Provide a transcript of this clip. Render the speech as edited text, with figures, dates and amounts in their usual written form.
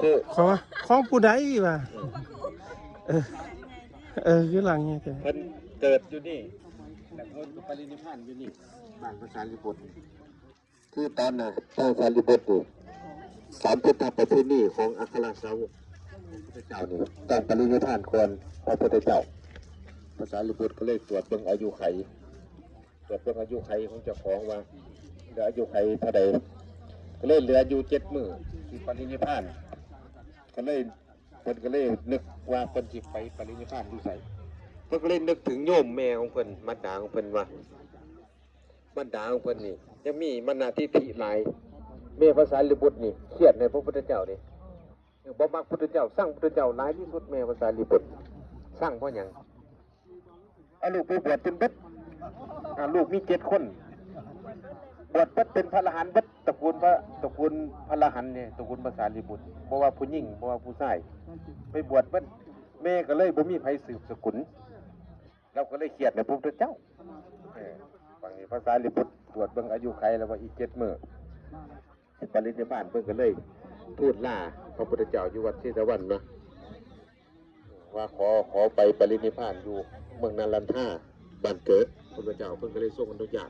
คือของผู้ใดวะคือหลังเนี่ยแต่ เพิ่นเกิดอยู่นี่แล้วเพิ่นก็ปรินิพพานอยู่นี่บ้านภาษาลิบุตรคือตอนน่ะภาษาลิบุตรนี่สามพุทธประเพณีของอัครสาวกพระพุทธเจ้านี่ตอนปรินิพพานก่อนพระพุทธเจ้าภาษาลิบุตรก็เลยตรวจเบิ่งอายุไขตรวจเบิ่งอายุไขของเจ้าของว่าเหลืออายุไขเท่าใดก็เลยเหลืออยู่7 มื้อที่ปรินิพพานก็เลยเพิ่นก็เลยนึกว่าเพิ่นสิไปปรินิพพานอยู่ไสเพิ่นก็เลยนึกถึงโยมแม่ของเพิ่นมารดาของเพิ่นว่า บรรดาของเพิ่นนี่ยังมีมนาทิฐิหลายเมภาษาลิบุตรนี่เครียดในพระพุทธเจ้านี่บ่มักพุทธเจ้าสร้างพุทธเจ้าหลายที่สุดเมภาษาลิบุตรสร้างเพราะหยังเอาลูกไปบวชจนเบิดลูกมี7 คนบวชเบิดเป็นพระอรหันต์เบิดตระกูลพระอรหันต์เนี่ยตระกูลภาษาลิบุตรบ่ว่าผู้หญิงบ่ว่าผู้ชายไปบวชเบิดแม่ก็เลยบ่มีไผสืบสกุลเราก็เลยเครียดในพระพุทธเจ้าบางทีภาษาลิบุตรตรวจเบิ่งอายุไขแล้วว่าอีก7 มื้อปรินิพพานเพิ่นก็เลยทูลลาพระพุทธเจ้าอยู่วัดศรีตะวันนะว่าขอไปปรินิพพานอยู่เมืองนารันทาบ้านเกิดพระพุทธเจ้าเพิ่นก็เลยทรงอนุญาต